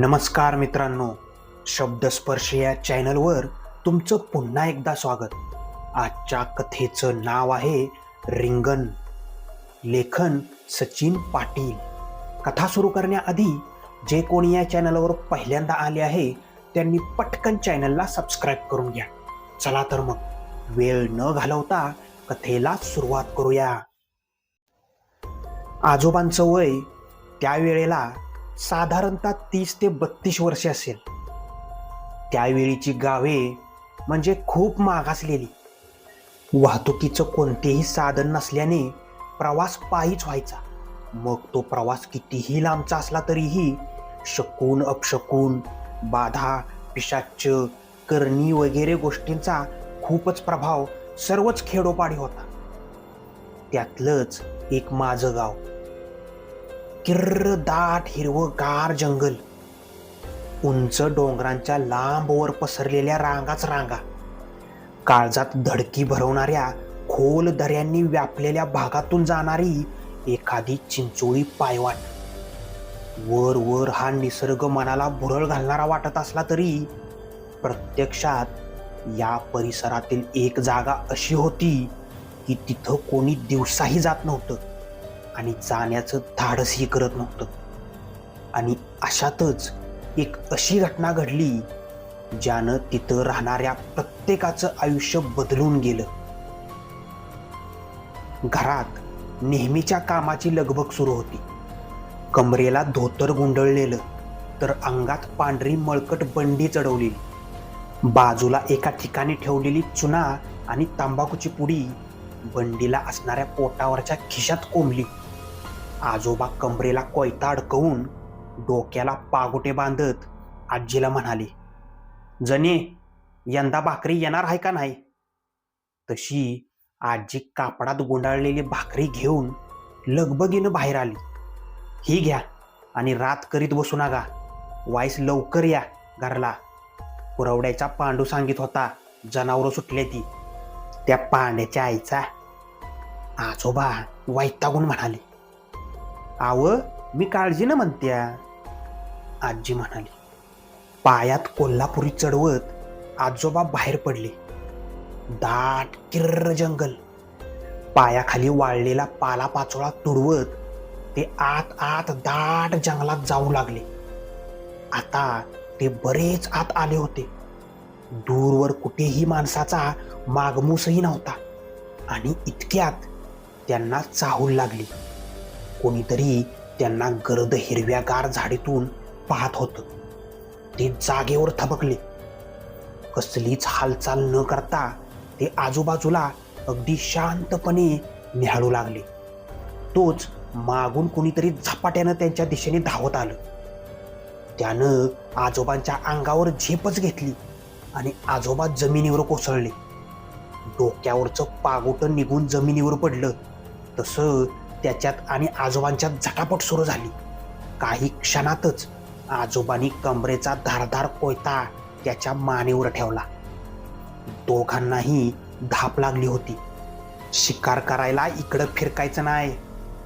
नमस्कार मित्रांनो, शब्दस्पर्श या चॅनलवर तुमचं पुन्हा एकदा स्वागत. आजच्या कथेचं नाव आहे रिंगण. लेखन सचिन पाटील. कथा सुरू करण्याआधी जे कोणी या चॅनलवर पहिल्यांदा आले आहे त्यांनी पटकन चॅनलला सबस्क्राईब करून घ्या. चला तर मग वेळ न घालवता कथेला सुरुवात करूया. आजोबांचं वय त्यावेळेला साधारणतः 30 ते 32 वर्षे असेल. त्यावेळीची गावे म्हणजे खूप मागासलेली. वाहतुकीचं कोणतेही साधन नसल्याने प्रवास पायीच व्हायचा. मग तो प्रवास कितीही लांबचा असला तरीही शकून अपशकून, बाधा, पिशाच्च, करणी वगैरे गोष्टींचा खूपच प्रभाव सर्वच खेडोपाडी होता. त्यातलंच एक माझं गाव. किर्र दाट हिरवंगार जंगल, उंच डोंगरांच्या लांबवर पसरलेल्या रांगाच रांगा, काळजात धडकी भरवणाऱ्या खोल दऱ्यांनी व्यापलेल्या भागातून जाणारी एखादी चिंचोळी पायवाट. वर वर हा निसर्ग मनाला भुरळ घालणारा वाटत असला तरी प्रत्यक्षात या परिसरातील एक जागा अशी होती की तिथं कोणी दिवसाही जात नव्हतं आणि जाण्याचं धाडसही करत नव्हतं. आणि अशातच एक अशी घटना घडली ज्यानं तिथं राहणाऱ्या प्रत्येकाचं आयुष्य बदलून गेलं. घरात नेहमीच्या कामाची लगबग सुरू होती. कमरेला धोतर गुंडळलेलं तर अंगात पांढरी मळकट बंडी चढवलेली. बाजूला एका ठिकाणी ठेवलेली चुना आणि तंबाखूची पुडी बंडीला असणाऱ्या पोटावरच्या खिशात कोंबली. आजोबा कमरेला कोयता अडकवून डोक्याला पागोटे बांधत आजीला म्हणाले, "जने, यंदा भाकरी येणार आहे का नाही?" तशी आजी कापडात गुंडाळलेली भाकरी घेऊन लगबगीनं बाहेर आली. "ही घ्या आणि रात करीत बसू नका. वाईस लवकर या घरला. पुरवड्याचा पांडू सांगित होता जनावरं सुटले ती." "त्या पांड्याच्या आईचा." आजोबा वैतागून म्हणाले. "आव, मी काळजीनं म्हणत्या." आजी म्हणाली. पायात कोल्हापुरी चढवत आजोबा बाहेर पडले. दाट किर्र जंगल, पायाखाली वाळलेला पालापाचोळा तुडवत ते आत आत दाट जंगलात जाऊ लागले. आता ते बरेच आत आले होते. दूरवर कुठेही माणसाचा मागमूसही नव्हता आणि इतक्यात त्यांना चाहूल लागली. कोणीतरी त्यांना गर्द हिरव्यागार झाडीतून पाहत होतं. ते जागेवर थबकले. कसलीच हालचाल न करता ते आजूबाजूला अगदी शांतपणे निहाळू लागले. तोच मागून कोणीतरी झपाट्यानं त्यांच्या दिशेने धावत आलं. त्यानं आजोबांच्या अंगावर झेपच घेतली आणि आजोबा जमिनीवर कोसळले. डोक्यावरचं पागोटं निघून जमिनीवर पडलं. तसं त्याच्यात आणि आजोबांच्यात झटापट सुरू झाली. काही क्षणातच आजोबांनी कमरेचा धारदार कोयता त्याच्या मानेवर ठेवला. दोघांनाही धाप लागली होती. शिकार करायला इकडं फिरकायचं नाही,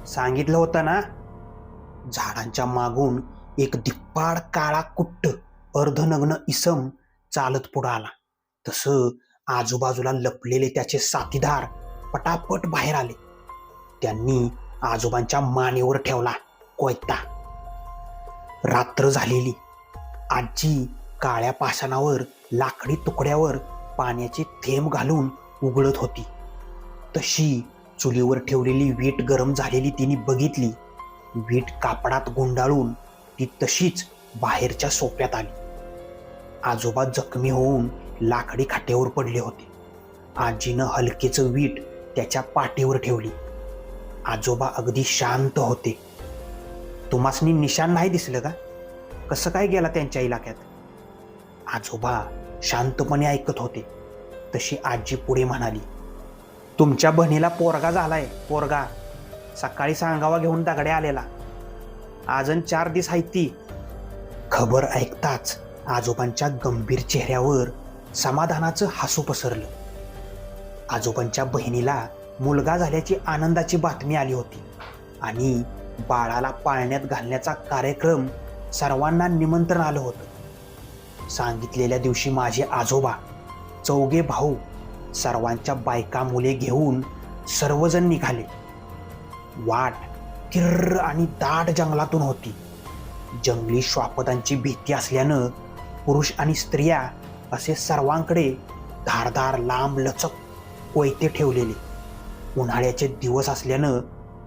सांगितलं होतं ना. झाडांच्या मागून एक धिप्पाड काळा कुट्ट अर्धनग्न इसम चालत पुढं आला. तसं आजूबाजूला लपलेले त्याचे साथीदार पटापट बाहेर आले. त्यांनी आजोबांच्या मानेवर ठेवला कोयता. रात्र झालेली. आजी काळ्या पाषाणावर लाकडी तुकड्यावर पाण्याचे थेंब घालून उघडत होती. तशी चुलीवर ठेवलेली वीट गरम झालेली तिने बघितली. वीट कापडात गुंडाळून ती तशीच बाहेरच्या सोप्यात आली. आजोबा जखमी होऊन लाकडी खाट्यावर पडले होते. आजीनं हलकेचं वीट त्याच्या पाठीवर ठेवली. आजोबा अगदी शांत होते. "तुम्हासनी निशाण नाही दिसलं का? कसं काय गेला त्यांच्या इलाक्यात?" आजोबा शांतपणे ऐकत होते. तशी आजी पुढे म्हणाली, "तुमच्या बहिणीला पोरगा झालाय, पोरगा. सकाळी सांगावा घेऊन दगड्या आलेला. अजून 4 दिवस आहे ती." खबर ऐकताच आजोबांच्या गंभीर चेहऱ्यावर समाधानाचं हसू पसरलं. आजोबांच्या बहिणीला मुलगा झाल्याची आनंदाची बातमी आली होती आणि बाळाला पाळण्यात घालण्याचा कार्यक्रम सर्वांना निमंत्रण आलं होतं. सांगितलेल्या दिवशी माझे आजोबा, चौघे भाऊ, सर्वांच्या बायका मुले घेऊन सर्वजण निघाले. वाट किर्र आणि दाट जंगलातून होती. जंगली श्वापदांची भीती असल्यानं पुरुष आणि स्त्रिया असे सर्वांकडे धारदार लांब लचक कोयते ठेवलेले. उन्हाळ्याचे दिवस असल्यानं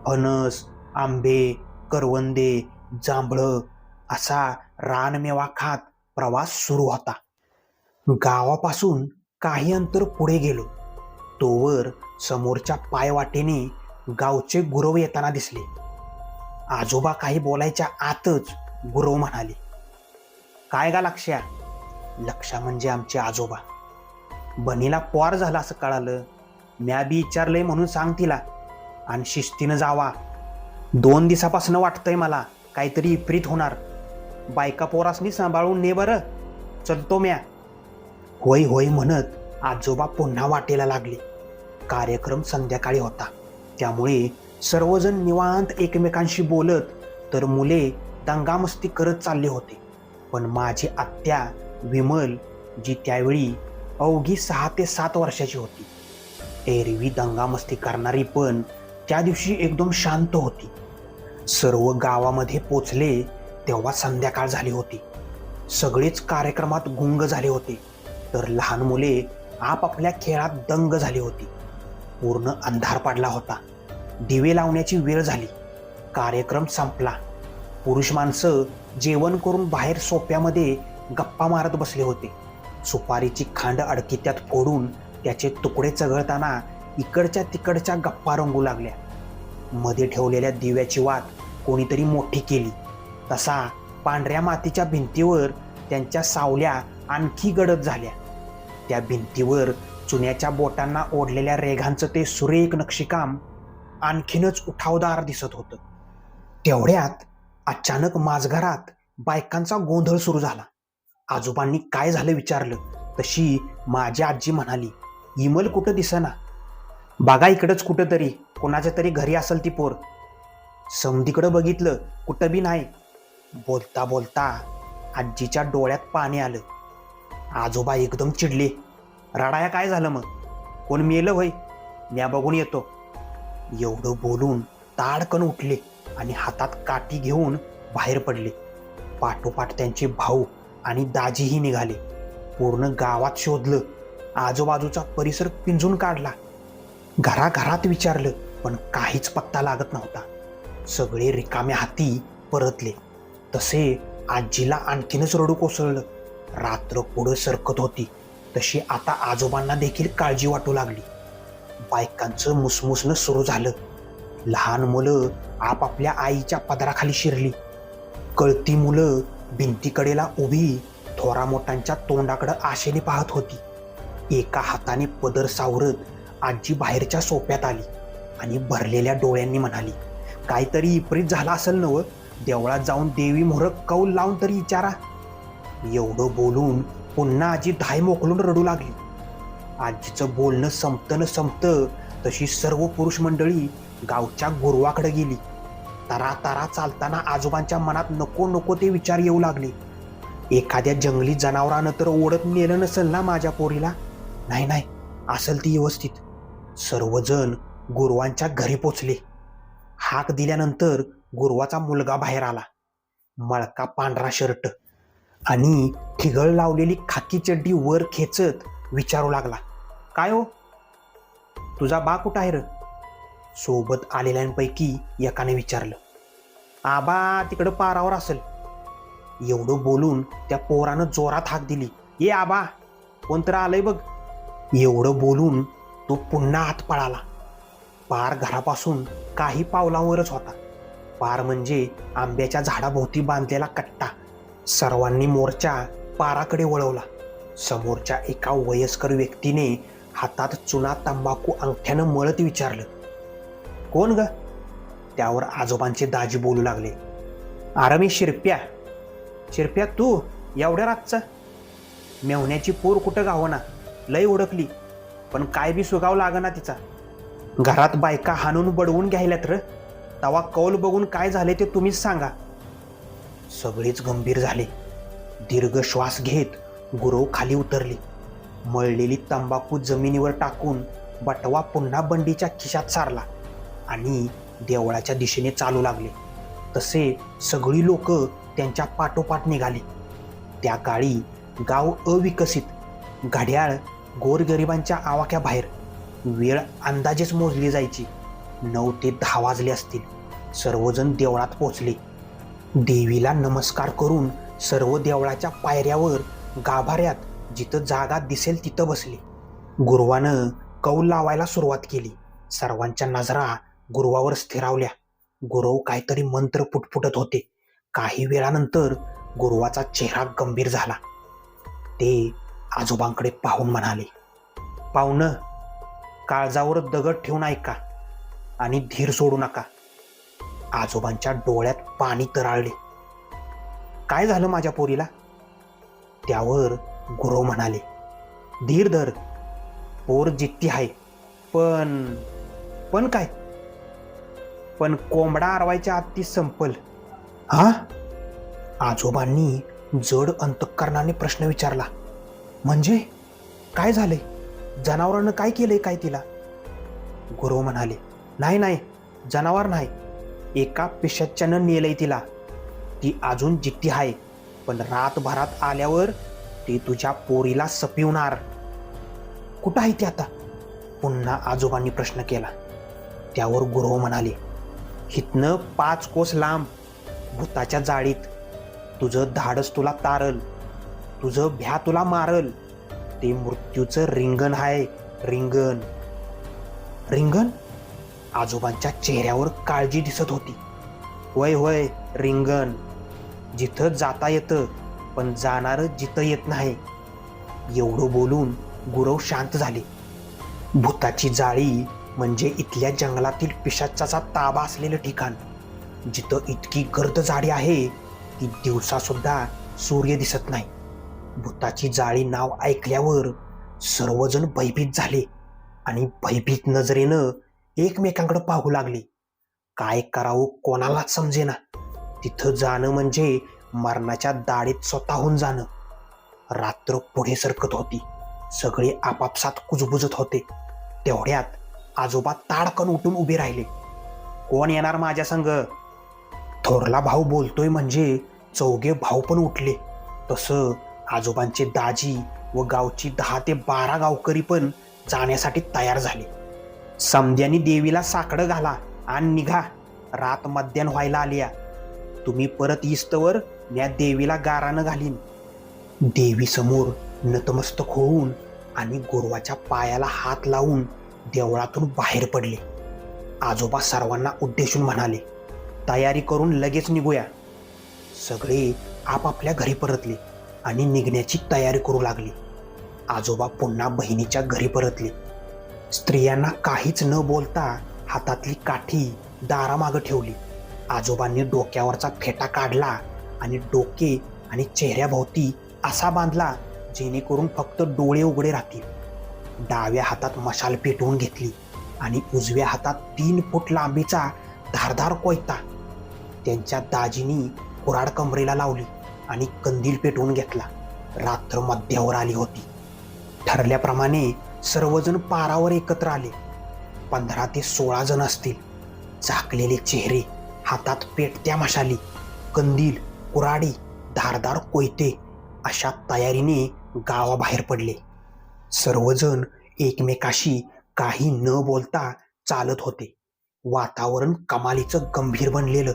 फणस, आंबे, करवंदे, जांभळं असा रानमेवा खात प्रवास सुरू होता. गावापासून काही अंतर पुढे गेलो तोवर समोरच्या पायवाटेने गावचे गुरव येताना दिसले. आजोबा काही बोलायच्या आतच गुरव म्हणाले, काय गा लक्ष्या? लक्षा म्हणजे आमचे आजोबा. बनीला पोर झाला असं कळालं. म्या बी विचारलंय म्हणून सांग तिला आणि शिस्तीनं जावा. 2 दिवसापासून वाटतंय मला काहीतरी विपरीत होणार. बायका पोरासनी सांभाळून ने बरं, चलतो म्या. होय होय म्हणत आजोबा पुन्हा वाटेला लागले. कार्यक्रम संध्याकाळी होता त्यामुळे सर्वजण निवांत एकमेकांशी बोलत तर मुले दंगामस्ती करत चालले होते. पण माझी आत्या विमल, जी त्यावेळी अवघी 6 ते 7 वर्षाची होती, एरवी दंगामस्ती करणारी पण त्या दिवशी एकदम शांत होती. सर्व गावामध्ये पोचले तेव्हा संध्याकाळ झाली होती. सगळेच कार्यक्रमात गुंग झाले होते तर लहान मुले आपापल्या खेळात दंग झाली होती. पूर्ण अंधार पडला होता. दिवे लावण्याची वेळ झाली. कार्यक्रम संपला. पुरुष माणसं जेवण करून बाहेर सोप्यामध्ये गप्पा मारत बसले होते. सुपारीची खांड अडकित्यात फोडून त्याचे तुकडे चघळताना इकडच्या तिकडच्या गप्पा रंगू लागल्या. मध्ये ठेवलेल्या दिव्याची वात कोणीतरी मोठी केली. तसा पांढऱ्या मातीच्या भिंतीवर त्यांच्या सावल्या आणखी गडद झाल्या. त्या भिंतीवर चुन्याच्या बोटांना ओढलेल्या रेघांचं ते सुरेख नक्षीकाम आणखीनच उठावदार दिसत होतं. तेवढ्यात अचानक माझघरात बायकांचा गोंधळ सुरू झाला. आजोबांनी काय झालं विचारलं तशी माझी आजी म्हणाली, इमल कुठं दिसेना. बघा इकडंच कुठं तरी, कोणाच्या तरी घरी असेल ती पोर. समधीकडं बघितलं, कुठं बी नाही. बोलता बोलता आजीच्या डोळ्यात पाणी आलं. आजोबा एकदम चिडले. रडाया काय झालं मग? कोण मेलं होय? म्या बघून येतो. एवढं बोलून ताडकन उठले आणि हातात काठी घेऊन बाहेर पडले. पाठोपाठ त्यांचे भाऊ आणि दाजीही निघाले. पूर्ण गावात शोधलं. आजूबाजूचा परिसर पिंजून काढला. घराघरात विचारलं पण काहीच पत्ता लागत नव्हता. सगळे रिकाम्या हाती परतले. तसे आजीला आणखीनच रडू कोसळलं. रात्र पुढं सरकत होती तशी आता आजोबांना देखील काळजी वाटू लागली. बायकांचं मुसमुसणं सुरू झालं. लहान मुलं आपापल्या आईच्या पदराखाली शिरली. कळती मुलं भिंतीकडेला उभी थोरा मोठ्यांच्या तोंडाकडे आशेने पाहत होती. एका हाताने पदर सावरत आजी बाहेरच्या सोप्यात आली आणि भरलेल्या डोळ्यांनी म्हणाली, काहीतरी विपरीत झाला असेल नव. देवळात जाऊन देवी मोहर कौल लावून तरी विचारा. एवढं बोलून पुन्हा आजी धाय मोकलून रडू लागली. आजीचं बोलणं संपतं न संपतं तशी सर्व पुरुष मंडळी गावच्या गुरवाकडे गेली. तारा तारा चालताना आजोबांच्या मनात नको नको ते विचार येऊ लागले. एखाद्या जंगली जनावरानं तर ओढत नेलं नसेल ना माझ्या पोरीला? नाही नाही, असेल ती व्यवस्थित. सर्वजण गुरवांच्या घरी पोचले. हाक दिल्यानंतर गुरवाचा मुलगा बाहेर आला. मळका पांढरा शर्ट आणि ठिगळ लावलेली खाकी चड्डी वर खेचत विचारू लागला, काय हो, तुझा बा कुठं आहे र? सोबत आलेल्यांपैकी एकाने विचारलं. आबा तिकडं पारावर असेल. एवढं बोलून त्या पोरानं जोरात हाक दिली, ये आबा, कोणतर आलंय बघ. एवढं बोलून तो पुन्हा आत पळाला. पार घरापासून काही पावलांवरच होता. पार म्हणजे आंब्याच्या झाडाभोवती बांधलेला कट्टा. सर्वांनी मोर्चा पाराकडे वळवला. समोरच्या एका वयस्कर व्यक्तीने हातात चुना तंबाखू अंगठ्यानं मळत विचारलं, कोण ग? त्यावर आजोबांचे दाजी बोलू लागले, अरे मी शिरप्या. शिरप्या तू? एवढ्या रातचा? मेवण्याची पोर कुठं गावना, लय ओळखली पण काय बी सुगाव लागना तिचा. घरात बायका हाणून बडवून घ्यायल्यात र. तवा कौल बघून काय झाले ते तुम्हीच सांगा. सगळेच गंभीर झाले. दीर्घ श्वास घेत गुरव खाली उतरले. मळलेली तंबाखू जमिनीवर टाकून बटवा पुन्हा बंडीच्या खिशात सारला आणि देवळाच्या दिशेने चालू लागले. तसे सगळी लोक त्यांच्या पाठोपाठ निघाली. त्या काळी गाव अविकसित, घड्याळ गोरगरिबांच्या आवाक्याबाहेर. वेळ अंदाजेच मोजली जायची. 9 ते 10 वाजले असतील. सर्वजण देवळात पोचले. देवीला नमस्कार करून सर्व देवळाच्या पायऱ्यावर गाभाऱ्यात जिथं जागा दिसेल तिथं बसले. गुरुवानं कौल लावायला सुरुवात केली. सर्वांच्या नजरा गुरुवावर स्थिरावल्या. गुरव काहीतरी मंत्र पुटपुटत होते. काही वेळानंतर गुरुवाचा चेहरा गंभीर झाला. ते आजोबांकडे पाहून म्हणाले, पाहुणं, काळजावर दगड ठेवून ऐका आणि धीर सोडू नका. आजोबांच्या डोळ्यात पाणी तरळले. काय झालं माझ्या पोरीला? त्यावर गुरव म्हणाले, धीर धर, पोर जित्ती आहे. पण काय? पण कोंबडा आरवायच्या आत ती संपल. हा? आजोबांनी जड अंतःकरणाने प्रश्न विचारला. म्हणजे काय झालंय? जनावरानं काय केलंय काय तिला? गुरव म्हणाले, नाही, जनावर नाही. एका पिशाच्यानं नेलंय तिला. ती अजून जित्ती आहे, पण रातभरात आल्यावर ती तुझ्या पोरीला सपिवणार. कुठं आहे ती आता? पुन्हा आजोबांनी प्रश्न केला. त्यावर गुरव म्हणाले, हितनं 5 कोस लांब, भूताच्या जाळीत. तुझं धाडस तुला तारल, तुझं भ्या तुला मारल. ते मृत्यूचं रिंगण आहे, रिंगण. रिंगण? आजोबांच्या चेहऱ्यावर काळजी दिसत होती. होय, रिंगण. जिथं जाता येतं, पण जाणारं जिथं येत नाही. एवढं बोलून गुरव शांत झाले. भूताची जाळी म्हणजे इथल्या जंगलातील पिशाचाचा ताबा असलेलं ठिकाण, जिथं इतकी गर्द झाडी आहे की दिवसासुद्धा सूर्य दिसत नाही. भूताची जाळी नाव ऐकल्यावर सर्वजण भयभीत झाले आणि भयभीत नजरेनं एकमेकांकडे पाहू लागले. काय करावं कोणालाच समजेना. तिथं जाणं म्हणजे मरणाच्या दाढीत स्वतःहून जाणं. रात्र पुढे सरकत होती. सगळे आपापसात कुजबुजत होते. तेवढ्यात आजोबा ताडकन उठून उभे राहिले. कोण येणार माझ्या संग? थोरला भाऊ बोलतोय म्हणजे चौघे भाऊ पण उठले. तसं आजोबांचे दाजी व गावची 10 ते 12 गावकरी पण जाण्यासाठी तयार झाले. समद्यानी देवीला साकडं घाला आणि निघा. रात मध्यान व्हायला आल्या. तुम्ही परत इस्तवर म्या देवीला गारानं घालीन. देवी समोर नतमस्तक होऊन आणि गुरुवाच्या पायाला हात लावून देवळातून बाहेर पडले. आजोबा सर्वांना उद्देशून म्हणाले, तयारी करून लगेच निघूया. सगळे आपापल्या घरी परतले आणि निघण्याची तयारी करू लागली. आजोबा पुन्हा बहिणीच्या घरी परतले. स्त्रियांना काहीच न बोलता हातातली काठी दारामागं ठेवली. आजोबांनी डोक्यावरचा फेटा काढला आणि डोके आणि चेहऱ्याभोवती असा बांधला जेणेकरून फक्त डोळे उघडे राहतील. डाव्या हातात मशाल पेटवून घेतली आणि उजव्या हातात 3 फूट लांबीचा धारदार कोयता. त्यांच्या दाजीनी कुऱ्हाड कमरेला लावली आणि कंदील पेटवून घेतला. रात्र मध्यावर आली होती. ठरल्याप्रमाणे सर्वजण पारावर एकत्र आले. 15 ते 16 जण असतील. झाकलेले चेहरे, हातात पेटत्या मशाली, कंदील, कुऱ्हाडी, धारदार कोयते अशा तयारीने गावाबाहेर पडले. सर्वजण एकमेकाशी काही न बोलता चालत होते. वातावरण कमालीचं गंभीर बनलेलं.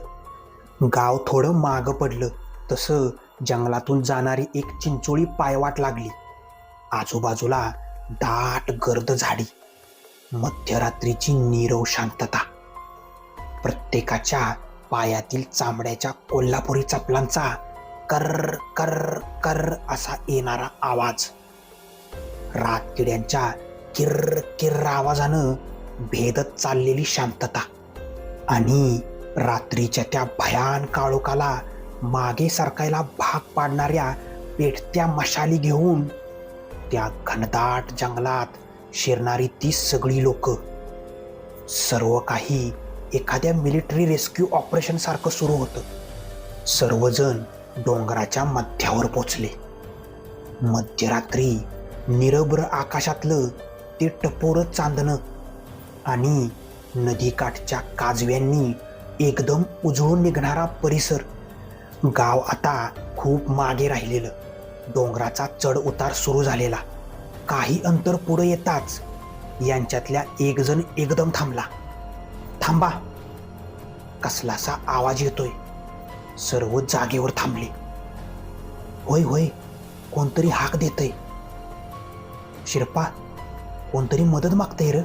गाव थोडं मागं पडलं तसं जंगलातून जाणारी एक चिंचोळी पायवाट लागली. आजूबाजूला दाट गर्द झाडी. मध्यरात्रीची नीरव शांतता. प्रत्येकाच्या पायातील चामड्याच्या कोल्हापुरी चपलांचा कर्र कर्र कर्र असा येणारा आवाज. रातकिड्यांच्या किर्र किर्र आवाजानं भेदत चाललेली शांतता. आणि रात्रीच्या त्या भयान काळोखाला मागे सरकायला भाग पाडणाऱ्या पेटत्या मशाली घेऊन त्या घनदाट जंगलात शिरणारी ती सगळी लोक. सर्व काही एखाद्या मिलिटरी रेस्क्यू ऑपरेशन सारखं सुरू होतं. सर्वजण डोंगराच्या मध्यावर पोचले. मध्यरात्री निरभ्र आकाशातलं ते टपोरं चांदणं आणि नदीकाठच्या काजव्यांनी एकदम उजळून निघणारा परिसर. गाव आता खूप मागे राहिलेलं. डोंगराचा चढ उतार सुरू झालेला. काही अंतर पुढे येताच यांच्यातल्या एक जण एकदम थांबला. थांबा, कसलासा आवाज येतोय. सर्व जागेवर थांबले. होय होय, कोणतरी हाक देतय. शिरपा, कोणतरी मदत मागतंय र.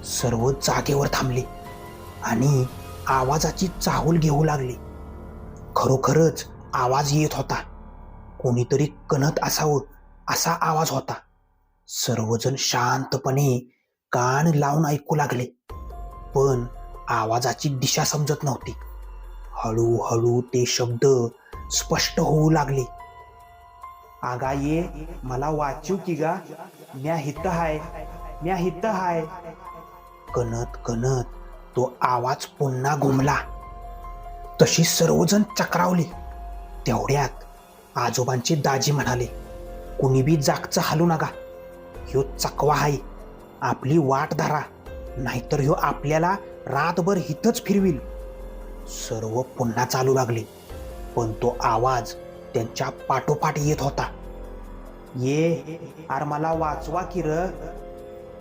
सर्व जागेवर थांबले आणि आवाजाची चाहूल घेऊ लागले. खरोखरच आवाज येत होता. कोणीतरी कणत असावं असा आवाज होता. सर्वजण शांतपणे कान लावून ऐकू लागले, पण आवाजाची दिशा समजत नव्हती. हळूहळू ते शब्द स्पष्ट होऊ लागले. आगा ये, मला वाचू की गा, म्या हित हाय, म्या हित हाय. कणत कणत तो आवाज पुन्हा घुमला. तशी सर्वजण चक्रावली. तेवढ्यात आजोबांचे दाजी म्हणाले, कुणी बी जागचं हालू नका. ह्यो चकवा हाय, आपली वाट धरा, नाहीतर ह्यो आपल्याला रातभर हितच फिरविल. सर्व पुन्हा चालू लागले, पण तो आवाज त्यांच्या पाठोपाठ येत होता. ये, अरे मला वाचवा की र.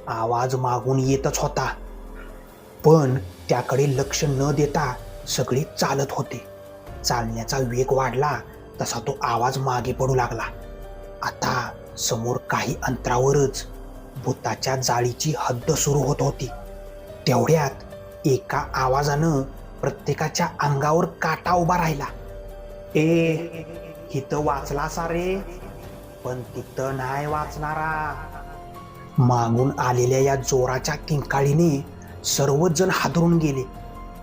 आवाज मागून येतच होता, पण त्याकडे लक्ष न देता सगळे चालत होते. चालण्याचा वेग वाढला तसा तो आवाज मागे पडू लागला. आता समोर काही अंतरावरच भुताच्या जाळीची हद्द सुरू होत होती. तेवढ्यात एका आवाजानं प्रत्येकाच्या अंगावर काटा उभा राहिला. ए, इथं वाचला सारे, पण तिथं नाही वाचणारा. मागून आलेल्या या जोराच्या किंकाळीने सर्वजण हादरून गेले.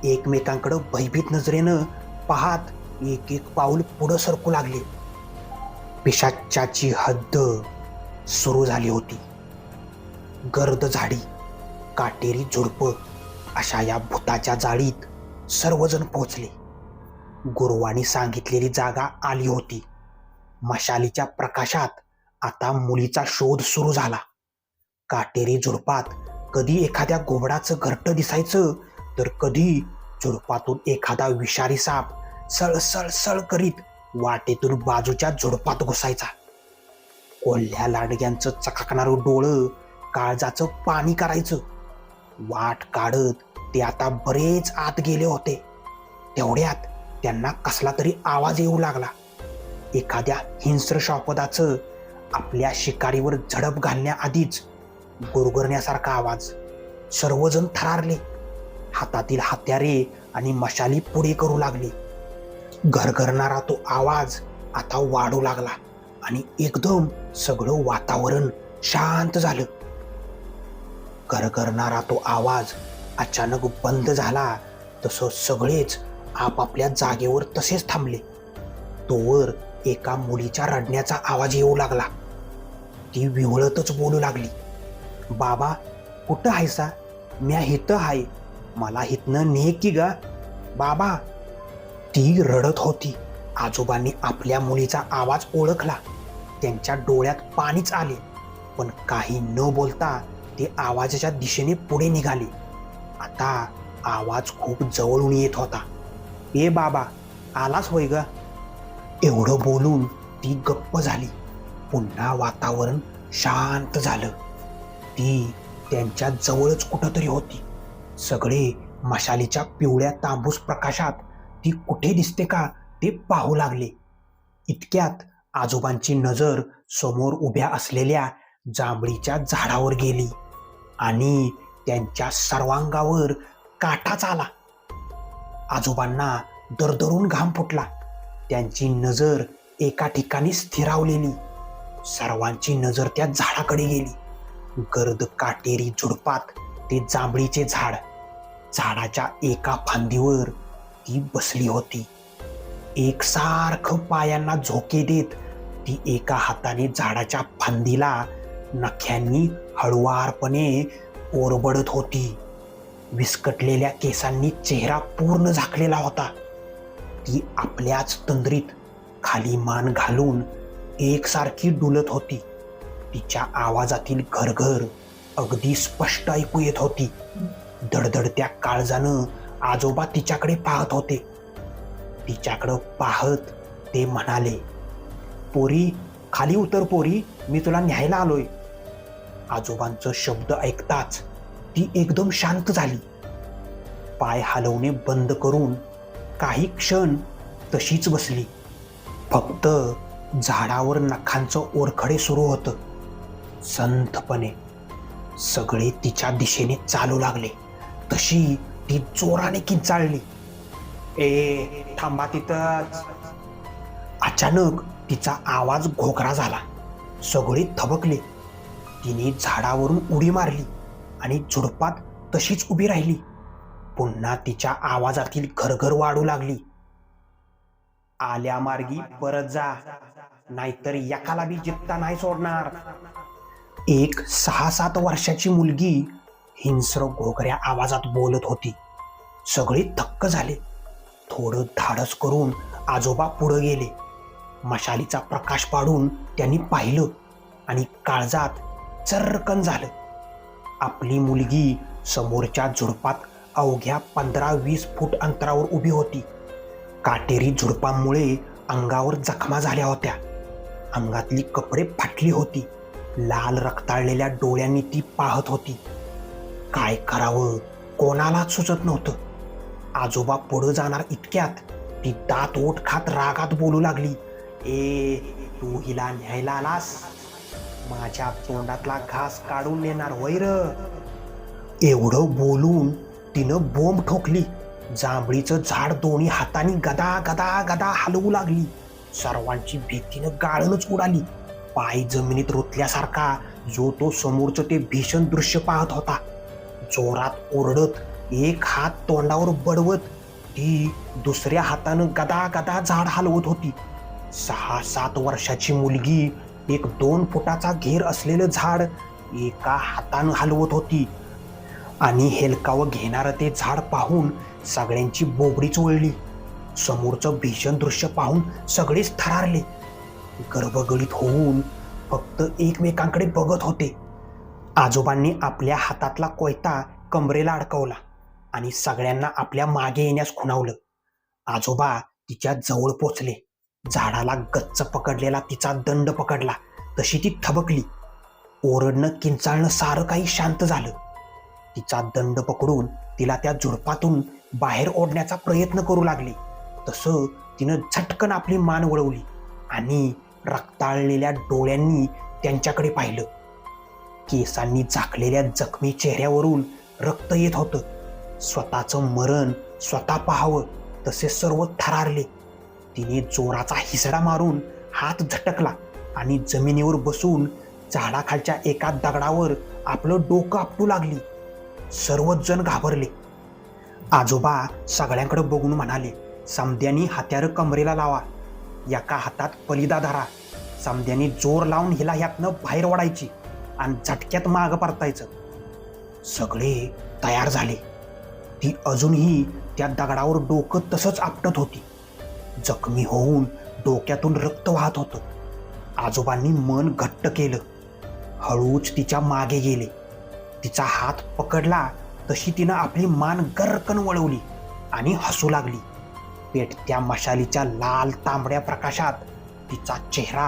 एकमेकांकडे भयभीत नजरेनं पाहत एक एक पाऊल पुढं सरकू लागले. पिशाच्चाची हद्द सुरू झाली होती. गर्द झाडी, काटेरी झुडपं अशा या भुताच्या जाळीत सर्वजण पोहोचले. गुरुवानी सांगितलेली जागा आली होती. मशालीच्या प्रकाशात आता मुलीचा शोध सुरू झाला. काटेरी झुडपात कधी एखाद्या घोबडाचं घरटं दिसायचं, तर कधी झुडपातून एखादा विषारी साप सळसळ सळ करीत वाटेतून बाजूच्या झुडपात घुसायचा. कोल्ह्या लांडग्यांचं चकाकणारं डोळं काळजाचं पाणी करायचं. वाट काढत ते आता बरेच आत गेले होते. तेवढ्यात त्यांना कसला तरी आवाज येऊ लागला. एखाद्या हिंस्र श्वापदाचं आपल्या शिकारीवर झडप घालण्याआधीच गुरगुरण्यासारखा आवाज. सर्वजण थरारले. हातातील हत्यारे आणि मशाली पुढे करू लागले. घरघरणारा तो आवाज आता वाढू लागला आणि एकदम सगळं वातावरण शांत झालं. घरघरणारा तो आवाज अचानक बंद झाला तसं सगळेच आपापल्या जागेवर तसेच थांबले. तोवर एका मुलीच्या रडण्याचा आवाज येऊ लागला. ती विव्हळतच बोलू लागली, बाबा कुठं हायसा? म्या हित हाय, मला हितनं ने की गा बाबा. ती रडत होती. आजोबांनी आपल्या मुलीचा आवाज ओळखला. त्यांच्या डोळ्यात पाणीच आले, पण काही न बोलता ते आवाजाच्या दिशेने पुढे निघाले. आता आवाज खूप जवळून येत होता. ए बाबा, आलास होय ग? एवढं बोलून ती गप्प झाली. पुन्हा वातावरण शांत झालं. ती त्यांच्या जवळच कुठंतरी होती. सगळे मशालीच्या पिवळ्या तांबूस प्रकाशात ती कुठे दिसते का ते पाहू लागले. इतक्यात आजोबांची नजर समोर उभ्या असलेल्या जांभळीच्या झाडावर गेली आणि त्यांच्या सर्वांगावर काटाच आला. आजोबांना दरदरून घाम फुटला. त्यांची नजर एका ठिकाणी स्थिरावलेली. सर्वांची नजर त्या झाडाकडे गेली. गर्द काटेरी झुडपात ते जांभळीचे झाड. झाडाच्या एका फांदीवर ती बसली होती. एकसारखं पायांना झोके देत ती एका हाताने झाडाच्या फांदीला नख्यांनी हळुवारपणे ओरबडत होती. विस्कटलेल्या केसांनी चेहरा पूर्ण झाकलेला होता. ती आपल्याच तंद्रीत खाली मान घालून एकसारखी डुलत होती. तिच्या आवाजातील घरघर अगदी स्पष्ट ऐकू येत होती. धडधडत्या काळजानं आजोबा तिच्याकडे पाहत होते. तिच्याकडं पाहत ते म्हणाले, पोरी, खाली उतर पोरी, मी तुला न्यायला आलोय. आजोबांचं शब्द ऐकताच ती एकदम शांत झाली. पाय हलवणे बंद करून काही क्षण तशीच बसली. फक्त झाडावर नखांचं ओरखडे सुरू होतं. संथपणे सगळे तिच्या दिशेने चालू लागले. तशी ती जोराने किंचाळली, ए थांबा तिथंच. अचानक तिचा आवाज घोगरा झाला. सगळे थबकले. तिने झाडावरून उडी मारली आणि झुडपात तशीच उभी राहिली. पुन्हा तिच्या आवाजातील घरघर वाढू लागली. आल्या मार्गी परत जा, नाहीतर एकाला बी जित्ता नाही सोडणार. एक 6-7 वर्षाची मुलगी हिंस्र घोगऱ्या आवाजात बोलत होती. सगळे थक्क झाले. थोडं धाडस करून आजोबा पुढे गेले. मशालीचा प्रकाश पाडून त्यांनी पाहिलं आणि काळजात चर्रकन झालं. आपली मुलगी समोरच्या झुडपात अवघ्या 15-20 फूट अंतरावर उभी होती. काटेरी झुडपांमुळे अंगावर जखमा झाल्या होत्या. अंगातली कपडे फाटली होती. लाल रक्ताळलेल्या डोळ्यांनी ती पाहत होती. काय करावं कोणालाच सुचत नव्हतं. आजोबा पुढे जाणार इतक्यात ती दात ओठ खात रागात बोलू लागली, ए तू हिला न्यायला आलास? माझ्या तोंडातला घास काढून नेणार वैर. एवढं बोलून तिनं बोंब ठोकली. जांभळीचं झाड दोन्ही हातांनी गदा गदा गदा हलवू लागली. सर्वांची भीतीनं गाळणच उडाली. पाय जमिनीत रुतल्यासारखा जो तो समोरचं ते भीषण दृश्य पाहत होता. जोरात ओरडत एक हात तोंडावर बडवत ती दुसऱ्या हातानं गदा गदा झाड हलवत होती. 6-7 वर्षाची मुलगी एक 2 फुटाचा घेर असलेलं झाड एका हातानं हलवत होती. आणि हेलकावं घेणारं ते झाड पाहून सगळ्यांची बोबडीच वळली. समोरचं भीषण दृश्य पाहून सगळेच थरारले. गर्भगळीत होऊन फक्त एकमेकांकडे बघत होते. आजोबांनी आपल्या हातातला कोयता कमरेला अडकवला आणि सगळ्यांना आपल्या मागे येण्यास खुणावलं. आजोबा तिच्या जवळ पोचले. झाडाला गच्च पकडलेला तिचा दंड पकडला तशी ती थबकली. ओरडणं किंचाळणं सारं काही शांत झालं. तिचा दंड पकडून तिला त्या झुडपातून बाहेर ओढण्याचा प्रयत्न करू लागले. तसं तिनं झटकन आपली मान वळवली आणि रक्ताळलेल्या डोळ्यांनी त्यांच्याकडे पाहिलं. केसांनी झाकलेल्या जखमी चेहऱ्यावरून रक्त येत होतं. स्वतःचं मरण स्वतः पाहावं तसे सर्व थरारले. तिने जोराचा हिसडा मारून हात झटकला आणि जमिनीवर बसून झाडाखालच्या एका दगडावर आपलं डोकं आपटू लागली. सर्वच जण घाबरले. आजोबा सगळ्यांकडे बघून म्हणाले, समद्यांनी हत्यारं कमरेला लावा, एका हातात पलिदा धरा. समद्यांनी जोर लावून हिला ह्यातनं बाहेर ओढायची आणि झटक्यात मागं परतायचं. सगळे तयार झाले. ती अजूनही त्या दगडावर डोकं तसंच आपटत होती. जखमी होऊन डोक्यातून रक्त वाहत होतं. आजोबांनी मन घट्ट केलं. हळूच तिच्या मागे गेले. तिचा हात पकडला तशी तिनं आपली मान गर्रकन वळवली आणि हसू लागली. पेटत्या मशालीच्या लाल तांबड्या प्रकाशात तिचा चेहरा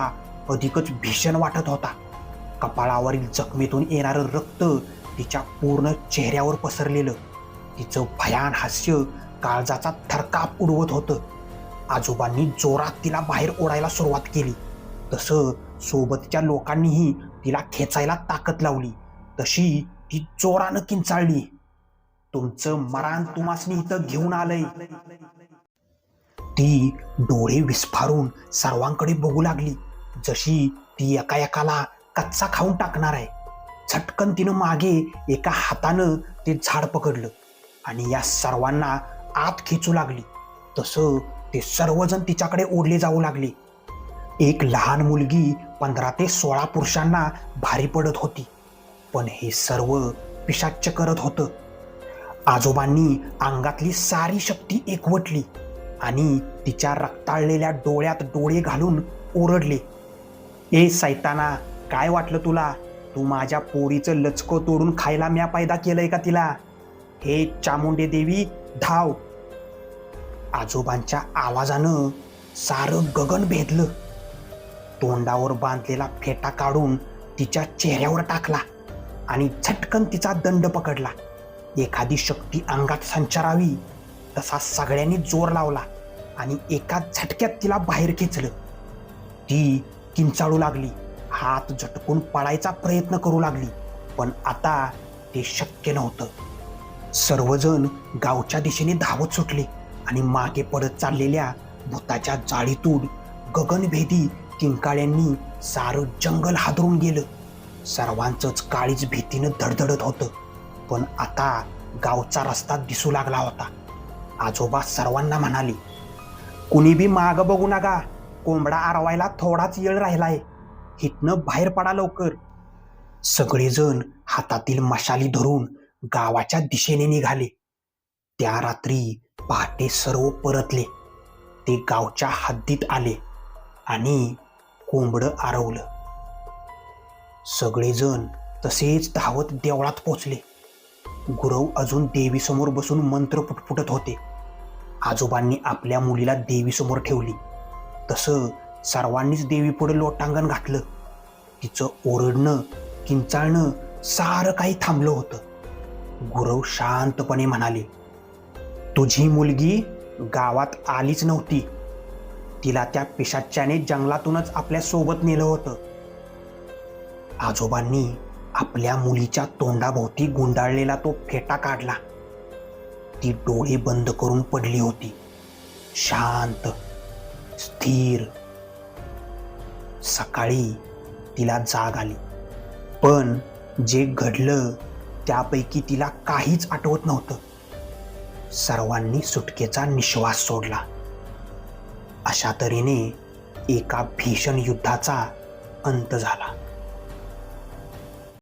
अधिकच भीषण वाटत होता. कपाळावरील जखमीतून येणारं रक्त तिच्या पूर्ण चेहऱ्यावर पसरलेलं. तिचं भयान हास्य काळजाचा थरकाप उडवत होतं. आजोबांनी जोरात तिला बाहेर ओढायला सुरुवात केली. तसं सोबतच्या लोकांनीही तिला खेचायला ताकद लावली. तशी ती जोरानं किंचाळली, तुमचं मरण तुम्हासनी इथं घेऊन आलंय. ती डोळे विस्फारून सर्वांकडे बघू लागली, जशी ती एका एकाला कच्चा खाऊन टाकणार आहे. झटकन तिनं मागे एका हातानं ते झाड पकडलं आणि या सर्वांना आत खेचू लागली. तसं ते सर्वजण तिच्याकडे ओढले जाऊ लागले. एक लहान मुलगी 15 ते 16 पुरुषांना भारी पडत होती. पण हे सर्व पिशाच्य करत होतं. आजोबांनी अंगातली सारी शक्ती एकवटली आणि तिच्या रक्ताळलेल्या डोळ्यात डोळे घालून ओरडले, ए सैताना, काय वाटलं तुला? तू माझ्या पोरीचं लचकं तोडून खायला म्या पैदा केलंय का तिला? हे चामुंडे देवी, धाव! आजोबांच्या आवाजानं सारं गगन भेदलं. तोंडावर बांधलेला फेटा काढून तिच्या चेहऱ्यावर टाकला आणि झटकन तिचा दंड पकडला. एखादी शक्ती अंगात संचारावी तसा सगळ्यांनी जोर लावला आणि एका झटक्यात तिला बाहेर खेचलं. ती किंचाळू लागली, हात झटकून पळायचा प्रयत्न करू लागली, पण आता ते शक्य नव्हतं. सर्वजण गावच्या दिशेने धावत सुटले आणि मागे पडत चाललेल्या भूताच्या जाळीतून गगनभेदी किंकाळ्यांनी सारं जंगल हादरून गेलं. सर्वांचंच काळीज भीतीनं धडधडत होतं, पण आता गावचा रस्ता दिसू लागला होता. आजोबा सर्वांना म्हणाले, कुणी बी माग बघू नका, कोंबडा आरवायला थोडाच वेळ राहिलाय, हितनं बाहेर पडा लवकर. सगळेजण हातातील मशाली धरून गावाच्या दिशेने निघाले. त्या रात्री पहाटे सर्व परतले. ते गावच्या हद्दीत आले आणि कोंबडं आरवलं. सगळेजण तसेच धावत देवळात पोचले. गुरव अजून देवीसमोर बसून मंत्र पुटपुटत होते. आजोबांनी आपल्या मुलीला देवीसमोर ठेवली. तसं सर्वांनीच देवीपुढे लोटांगण घातलं. तिचं ओरडणं, किंचाळणं सारं काही थांबलं होतं. गुरव शांतपणे म्हणाले, तुझी मुलगी गावात आलीच नव्हती. तिला त्या पिशाच्याने जंगलातूनच आपल्या सोबत नेलं होतं. आजोबांनी आपल्या मुलीच्या तोंडाभोवती गुंडाळलेला तो फेटा काढला. ती डोळे बंद करून पडली होती, शांत, स्थिर. सकाळी तिला जाग आली, पण जे घडलं त्यापैकी तिला काहीच आठवत नव्हतं. सर्वांनी सुटकेचा निश्वास सोडला. अशा तऱ्हेने एका भीषण युद्धाचा अंत झाला.